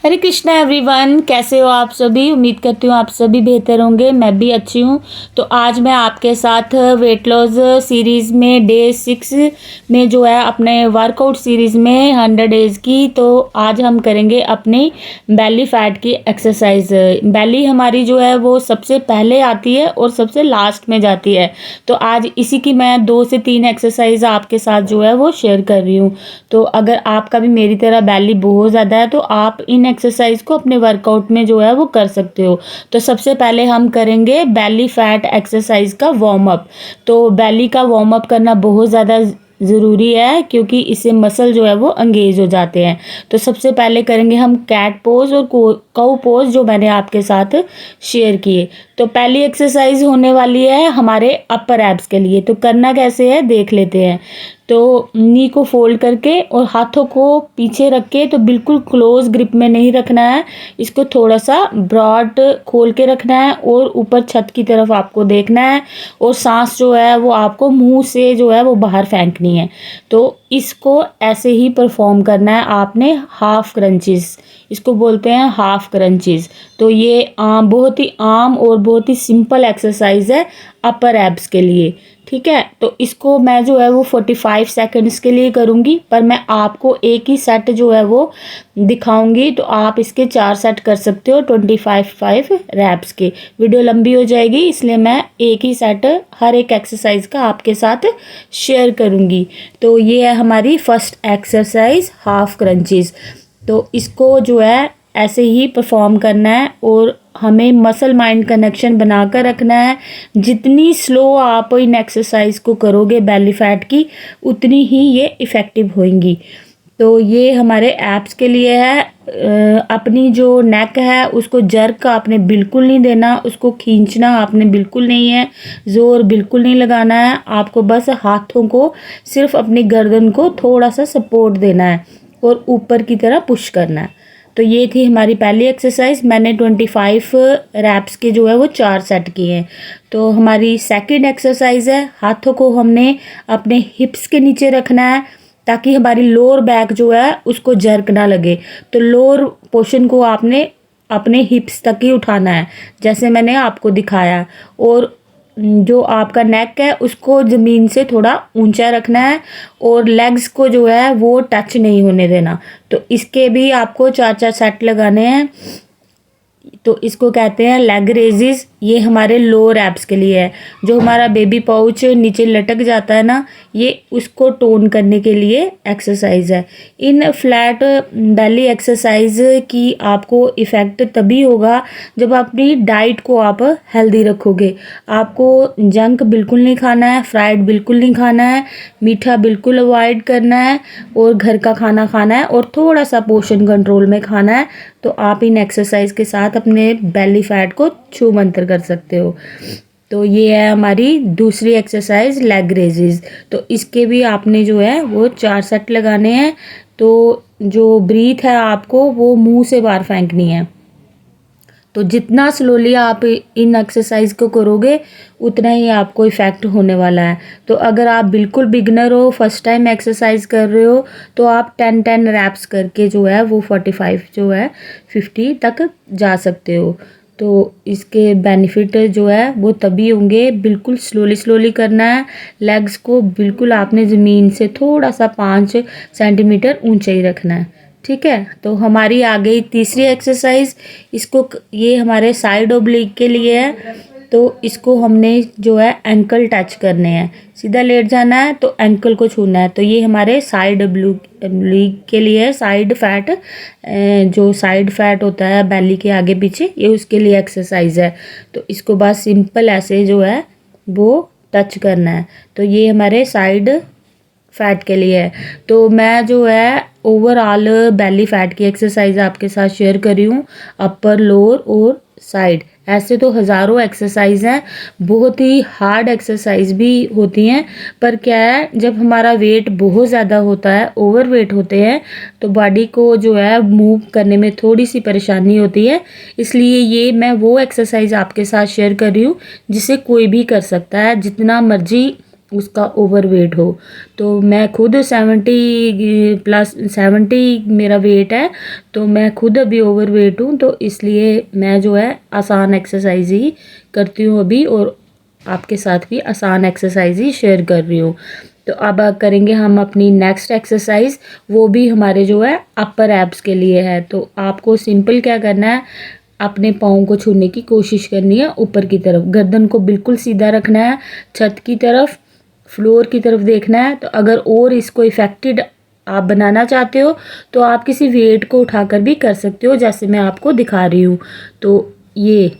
हरे Krishna everyone, कैसे हो आप सभी। उम्मीद करती हूँ आप सभी बेहतर होंगे। मैं भी अच्छी हूँ। तो आज मैं आपके साथ वेट लॉस सीरीज़ में डे 6 में जो है अपने वर्कआउट सीरीज़ में 100 डेज़ की। तो आज हम करेंगे अपनी बेली फैट की एक्सरसाइज। बेली हमारी जो है वो सबसे पहले आती है और सबसे लास्ट में जाती है। तो आज इसी की मैं 2 से 3 एक्सरसाइज आपके साथ जो है वो शेयर कर रही हूँ। तो अगर आपका भी मेरी तरह बेली बहुत ज़्यादा है तो आप इन एक्सरसाइज को अपने वर्कआउट में जो है वो कर सकते हो। तो सबसे पहले हम करेंगे बेली फैट एक्सरसाइज का वार्म अप। तो बेली का वार्म अप करना बहुत ज़्यादा ज़रूरी है क्योंकि इससे मसल जो है वो एंगेज हो जाते हैं। तो सबसे पहले करेंगे हम कैट पोज और काउ पोज जो मैंने आपके साथ शेयर किए। तो पहली एक्सरसाइज होने वाली है हमारे अपर एब्स के लिए। तो करना कैसे है देख लेते हैं। तो नी को फोल्ड करके और हाथों को पीछे रख के, तो बिल्कुल क्लोज ग्रिप में नहीं रखना है, इसको थोड़ा सा ब्रॉड खोल के रखना है और ऊपर छत की तरफ आपको देखना है। और सांस जो है वो आपको मुंह से जो है वो बाहर फेंकनी है। तो इसको ऐसे ही परफॉर्म करना है आपने। हाफ क्रंचेस इसको बोलते हैं, हाफ क्रंचेस। तो ये बहुत ही आम और बहुत ही सिंपल एक्सरसाइज है अपर एब्स के लिए। ठीक है, तो इसको मैं जो है वो 45 सेकंड्स के लिए करूँगी, पर मैं आपको एक ही सेट जो है वो दिखाऊंगी। तो आप इसके 4 सेट कर सकते हो 25 रैप्स के। वीडियो लंबी हो जाएगी इसलिए मैं एक ही सेट हर एक एक्सरसाइज का आपके साथ शेयर करूँगी। तो ये है हमारी फर्स्ट एक्सरसाइज, हाफ क्रंचेस। तो इसको जो है ऐसे ही परफॉर्म करना है और हमें मसल माइंड कनेक्शन बनाकर रखना है। जितनी स्लो आप इन एक्सरसाइज को करोगे बेली फैट की, उतनी ही ये इफ़ेक्टिव होंगी। तो ये हमारे एब्स के लिए है। अपनी जो नेक है उसको जर्क आपने बिल्कुल नहीं देना, उसको खींचना आपने बिल्कुल नहीं है, ज़ोर बिल्कुल नहीं लगाना है। आपको बस हाथों को सिर्फ अपनी गर्दन को थोड़ा सा सपोर्ट देना है और ऊपर की तरह पुश करना है। तो ये थी हमारी पहली एक्सरसाइज। मैंने 25 रैप्स के जो है वो 4 सेट किए हैं। तो हमारी सेकंड एक्सरसाइज है, हाथों को हमने अपने हिप्स के नीचे रखना है ताकि हमारी लोअर बैक जो है उसको जर्क ना लगे। तो लोअर पोर्शन को आपने अपने हिप्स तक ही उठाना है जैसे मैंने आपको दिखाया। और जो आपका नेक है उसको ज़मीन से थोड़ा ऊंचा रखना है और लेग्स को जो है वो टच नहीं होने देना। तो इसके भी आपको 4 सेट लगाने हैं। तो इसको कहते हैं लेग रेजेस। ये हमारे लोअर एब्स के लिए है। जो हमारा बेबी पाउच नीचे लटक जाता है ना, ये उसको टोन करने के लिए एक्सरसाइज है। इन फ्लैट बेली एक्सरसाइज की आपको इफ़ेक्ट तभी होगा जब अपनी डाइट को आप हेल्दी रखोगे। आपको जंक बिल्कुल नहीं खाना है, फ्राइड बिल्कुल नहीं खाना है, मीठा बिल्कुल अवॉइड करना है और घर का खाना खाना है और थोड़ा सा पोर्शन कंट्रोल में खाना है। तो आप इन एक्सरसाइज के साथ अपने बेली फैट को छू मंतर कर सकते हो। तो ये है हमारी दूसरी एक्सरसाइज, लेग रेजेस। तो इसके भी आपने जो है वो 4 सेट लगाने हैं। तो जो ब्रीथ है आपको वो मुंह से बाहर फेंकनी है। तो जितना स्लोली आप इन एक्सरसाइज को करोगे उतना ही आपको इफ़ेक्ट होने वाला है। तो अगर आप बिल्कुल बिगनर हो, फर्स्ट टाइम एक्सरसाइज कर रहे हो, तो आप 10 रैप्स करके जो है वो 45 जो है 50 तक जा सकते हो। तो इसके बेनिफिट जो है वो तभी होंगे, बिल्कुल स्लोली करना है। लेग्स को बिल्कुल आपने ज़मीन से थोड़ा सा 5 सेंटीमीटर ऊंचा ही रखना है। ठीक है, तो हमारी आ गई तीसरी एक्सरसाइज। इसको ये हमारे साइड ओब्लिक के लिए है। तो इसको हमने जो है एंकल टच करने हैं। सीधा लेट जाना है तो एंकल को छूना है। तो ये हमारे साइड ओब्लिक के लिए है। साइड फैट, जो साइड फैट होता है बेली के आगे पीछे, ये उसके लिए एक्सरसाइज है। तो इसको बस सिंपल ऐसे जो है वो टच करना है। तो ये हमारे साइड फैट के लिए है। तो मैं जो है ओवरऑल बेली फैट की एक्सरसाइज आपके साथ शेयर कर रही हूँ, अपर, लोअर और साइड। ऐसे तो हज़ारों एक्सरसाइज हैं, बहुत ही हार्ड एक्सरसाइज भी होती हैं। पर क्या है, जब हमारा वेट बहुत ज़्यादा होता है, ओवर वेट होते हैं, तो बॉडी को जो है मूव करने में थोड़ी सी परेशानी होती है। इसलिए ये मैं वो एक्सरसाइज आपके साथ शेयर कर रही हूँ जिसे कोई भी कर सकता है, जितना मर्जी उसका ओवरवेट हो। तो मैं खुद 70 मेरा वेट है, तो मैं खुद अभी ओवरवेट हूँ, तो इसलिए मैं जो है आसान एक्सरसाइज ही करती हूँ अभी, और आपके साथ भी आसान एक्सरसाइज ही शेयर कर रही हूँ। तो अब करेंगे हम अपनी नेक्स्ट एक्सरसाइज, वो भी हमारे जो है अपर एब्स के लिए है। तो आपको सिंपल क्या करना है, अपने पाँव को छूने की कोशिश करनी है ऊपर की तरफ, गर्दन को बिल्कुल सीधा रखना है, छत की तरफ, फ्लोर की तरफ देखना है। तो अगर और इसको इफ़ेक्टेड आप बनाना चाहते हो तो आप किसी वेट को उठाकर भी कर सकते हो, जैसे मैं आपको दिखा रही हूँ। तो ये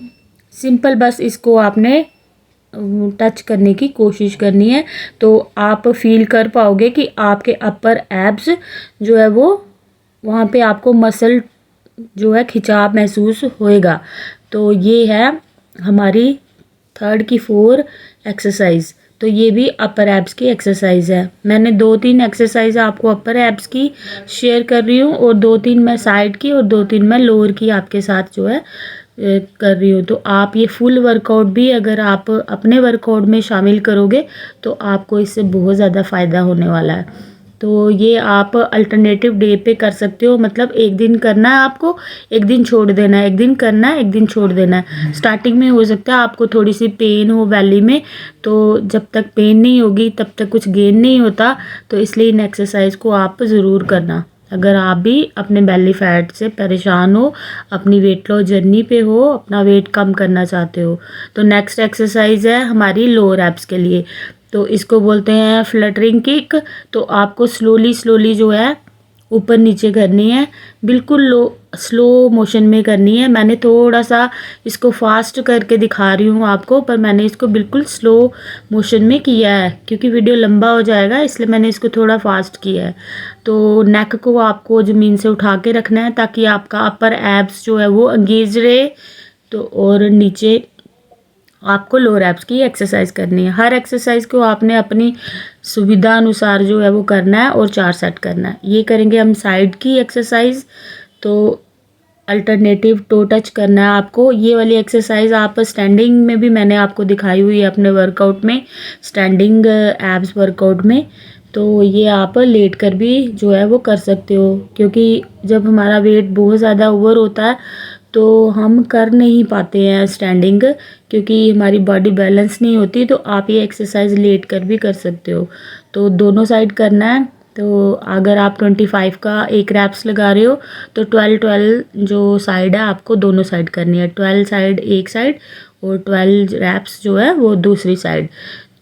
सिंपल बस इसको आपने टच करने की कोशिश करनी है, तो आप फील कर पाओगे कि आपके अपर एब्स जो है वो वहाँ पे आपको मसल जो है खिंचाव महसूस होएगा। तो ये है हमारी थर्ड की 4 एक्सरसाइज। तो ये भी अपर एब्स की एक्सरसाइज है। मैंने 2-3 एक्सरसाइज आपको अपर एब्स की शेयर कर रही हूँ, और 2-3 मैं साइड की और 2-3 मैं लोअर की आपके साथ जो है कर रही हूँ। तो आप ये फुल वर्कआउट भी अगर आप अपने वर्कआउट में शामिल करोगे तो आपको इससे बहुत ज़्यादा फ़ायदा होने वाला है। तो ये आप अल्टरनेटिव डे पे कर सकते हो, मतलब एक दिन करना है आपको, एक दिन छोड़ देना है, एक दिन करना है, एक दिन छोड़ देना है। स्टार्टिंग में हो सकता है आपको थोड़ी सी पेन हो वैली में, तो जब तक पेन नहीं होगी तब तक कुछ गेन नहीं होता। तो इसलिए इन एक्सरसाइज को आप ज़रूर करना अगर आप भी अपने बेली फैट से परेशान हो, अपनी वेट लॉस जर्नी पे हो, अपना वेट कम करना चाहते हो। तो नेक्स्ट एक्सरसाइज है हमारी लोअर एब्स के लिए। तो इसको बोलते हैं फ्लटरिंग किक। तो आपको स्लोली स्लोली जो है ऊपर नीचे करनी है, बिल्कुल स्लो मोशन में करनी है। मैंने थोड़ा सा इसको फास्ट करके दिखा रही हूँ आपको, पर मैंने इसको बिल्कुल स्लो मोशन में किया है क्योंकि वीडियो लंबा हो जाएगा, इसलिए मैंने इसको थोड़ा फास्ट किया है। तो नेक को आपको ज़मीन से उठा के रखना है ताकि आपका अपर एब्स जो है वो एंगेज रहे। तो और नीचे आपको लोअर एब्स की एक्सरसाइज करनी है। हर एक्सरसाइज को आपने अपनी सुविधा अनुसार जो है वो करना है, और 4 सेट करना है। ये करेंगे हम साइड की एक्सरसाइज। तो अल्टरनेटिव टो टच करना है आपको। ये वाली एक्सरसाइज आप स्टैंडिंग में भी मैंने आपको दिखाई हुई है अपने वर्कआउट में, स्टैंडिंग एब्स वर्कआउट में। तो ये आप लेट कर भी जो है वो कर सकते हो, क्योंकि जब हमारा वेट बहुत ज़्यादा ओवर होता है तो हम कर नहीं पाते हैं स्टैंडिंग, क्योंकि हमारी बॉडी बैलेंस नहीं होती। तो आप ये एक्सरसाइज लेट कर भी कर सकते हो। तो दोनों साइड करना है। तो अगर आप 25 का एक रैप्स लगा रहे हो तो 12 जो साइड है आपको दोनों साइड करनी है। 12 साइड एक साइड और 12 रैप्स जो है वो दूसरी साइड।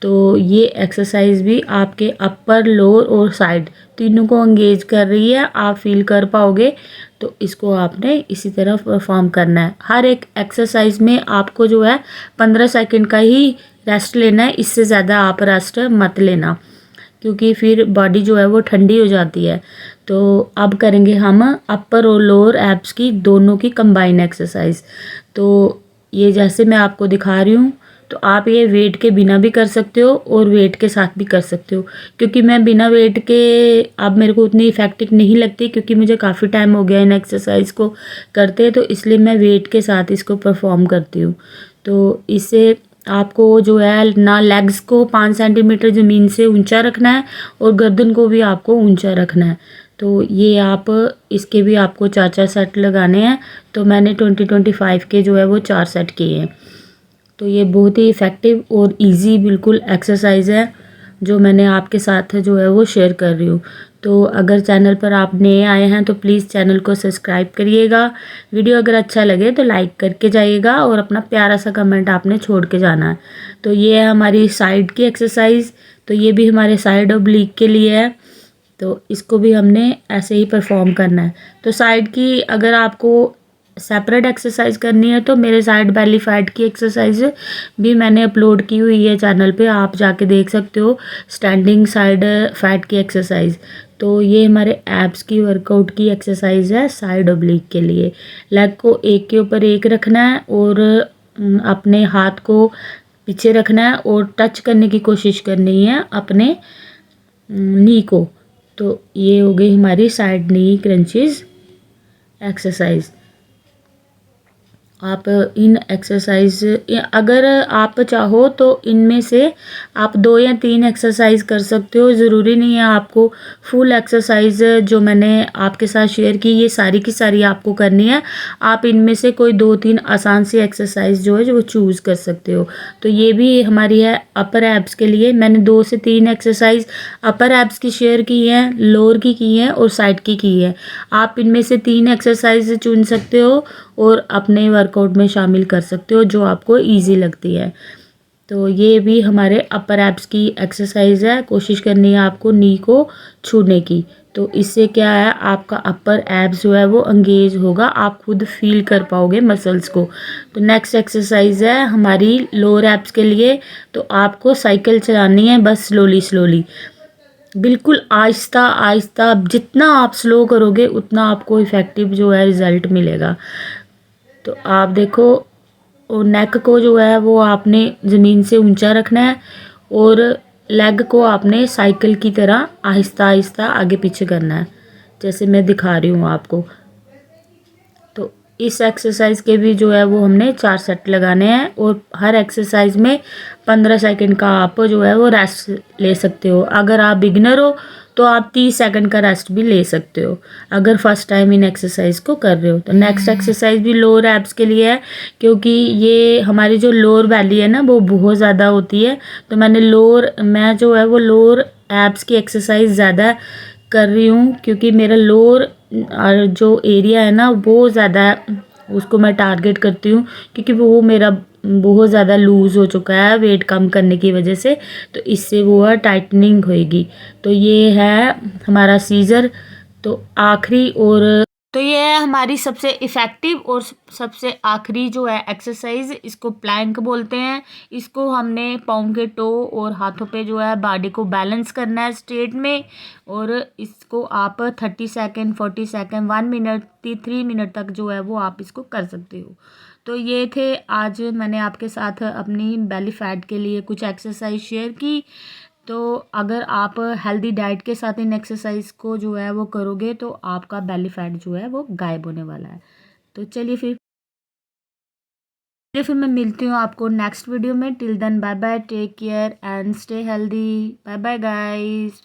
तो ये एक्सरसाइज भी आपके अपर लोअर और साइड तीनों को एंगेज कर रही है, आप फील कर पाओगे। तो इसको आपने इसी तरह परफॉर्म करना है। हर एक एक्सरसाइज में आपको जो है 15 सेकंड का ही रेस्ट लेना है, इससे ज़्यादा आप रेस्ट मत लेना, क्योंकि फिर बॉडी जो है वो ठंडी हो जाती है। तो अब करेंगे हम अपर और लोअर एब्स की दोनों की कंबाइन एक्सरसाइज। तो ये जैसे मैं आपको दिखा रही हूँ, तो आप ये वेट के बिना भी कर सकते हो और वेट के साथ भी कर सकते हो। क्योंकि मैं बिना वेट के अब मेरे को उतनी इफ़ेक्टिव नहीं लगती, क्योंकि मुझे काफ़ी टाइम हो गया इन एक्सरसाइज को करते, तो इसलिए मैं वेट के साथ इसको परफॉर्म करती हूँ। तो इससे आपको जो है ना लेग्स को 5 सेंटीमीटर ज़मीन से ऊंचा रखना है, और गर्दन को भी आपको ऊंचा रखना है। तो ये आप इसके भी आपको 4-4 सेट लगाने हैं। तो मैंने 20-25 के जो है वो 4 सेट किए हैं। तो ये बहुत ही इफ़ेक्टिव और इजी बिल्कुल एक्सरसाइज है जो मैंने आपके साथ जो है वो शेयर कर रही हूँ। तो अगर चैनल पर आप नए आए हैं तो प्लीज़ चैनल को सब्सक्राइब करिएगा। वीडियो अगर अच्छा लगे तो लाइक करके जाइएगा, और अपना प्यारा सा कमेंट आपने छोड़ के जाना है। तो ये है हमारी साइड की एक्सरसाइज। तो ये भी हमारे साइड ऑब्लिक के लिए है। तो इसको भी हमने ऐसे ही परफॉर्म करना है। तो साइड की अगर आपको सेपरेट एक्सरसाइज करनी है तो मेरे साइड बेली फैट की एक्सरसाइज भी मैंने अपलोड की हुई है चैनल पे, आप जाके देख सकते हो, स्टैंडिंग साइड फैट की एक्सरसाइज। तो ये हमारे एब्स की वर्कआउट की एक्सरसाइज है साइड ऑब्लिक के लिए। लेग को एक के ऊपर एक रखना है, और अपने हाथ को पीछे रखना है, और टच करने की कोशिश करनी है अपने नी को। तो ये हो गई हमारी साइड नी क्रंचेस एक्सरसाइज। आप इन एक्सरसाइज, अगर आप चाहो तो इनमें से आप 2 या 3 एक्सरसाइज कर सकते हो। ज़रूरी नहीं है आपको फुल एक्सरसाइज जो मैंने आपके साथ शेयर की ये सारी की सारी आपको करनी है। आप इनमें से कोई 2-3 आसान सी एक्सरसाइज जो है जो वो चूज़ कर सकते हो। तो ये भी हमारी है अपर एब्स के लिए। मैंने 2 से 3 एक्सरसाइज अपर एब्स की शेयर की है, लोअर की है और साइड की है। आप इनमें से 3 एक्सरसाइज चुन सकते हो और अपने वर्कआउट में शामिल कर सकते हो जो आपको ईजी लगती है। तो ये भी हमारे अपर एब्स की एक्सरसाइज है। कोशिश करनी है आपको नी को छूने की। तो इससे क्या है, आपका अपर एब्स जो है वो एंगेज होगा, आप खुद फील कर पाओगे मसल्स को। तो नेक्स्ट एक्सरसाइज है हमारी लोअर एब्स के लिए। तो आपको साइकिल चलानी है, बस स्लोली स्लोली, बिल्कुल आहिस्ता आहिस्ता। जितना आप स्लो करोगे उतना आपको इफ़ेक्टिव जो है रिज़ल्ट मिलेगा। तो आप देखो, और नेक को जो है वो आपने ज़मीन से ऊंचा रखना है और लेग को आपने साइकिल की तरह आहिस्ता आहिस्ता आगे पीछे करना है, जैसे मैं दिखा रही हूँ आपको। तो इस एक्सरसाइज के भी जो है वो हमने 4 सेट लगाने हैं और हर एक्सरसाइज में 15 सेकंड का आप जो है वो रेस्ट ले सकते हो। अगर आप बिगिनर हो तो आप 30 सेकंड का रेस्ट भी ले सकते हो, अगर फर्स्ट टाइम इन एक्सरसाइज को कर रहे हो। तो नेक्स्ट एक्सरसाइज भी लोअर एब्स के लिए है, क्योंकि ये हमारी जो लोअर वैली है ना वो बहुत ज़्यादा होती है। तो मैं जो है वो लोअर एब्स की एक्सरसाइज ज़्यादा कर रही हूँ, क्योंकि मेरा लोअर जो एरिया है ना वो ज़्यादा, उसको मैं टारगेट करती हूँ, क्योंकि वो मेरा बहुत ज़्यादा लूज़ हो चुका है वेट कम करने की वजह से। तो इससे वो है टाइटनिंग होएगी। तो ये है हमारा सीज़र। तो आखिरी और तो ये है हमारी सबसे इफ़ेक्टिव और सबसे आखिरी जो है एक्सरसाइज, इसको प्लैंक बोलते हैं। इसको हमने पाँव के टो और हाथों पे जो है बॉडी को बैलेंस करना है स्ट्रेट में। और इसको आप 30 सेकंड, 40 सेकंड, 1 मिनट, 3 मिनट तक जो है वो आप इसको कर सकते हो। तो ये थे आज मैंने आपके साथ अपनी बेली फैट के लिए कुछ एक्सरसाइज शेयर की। तो अगर आप हेल्दी डाइट के साथ इन एक्सरसाइज को जो है वो करोगे तो आपका बेली फैट जो है वो गायब होने वाला है। तो चलिए फिर मैं मिलती हूँ आपको नेक्स्ट वीडियो में। Till then bye bye, take care and stay healthy. Bye bye guys.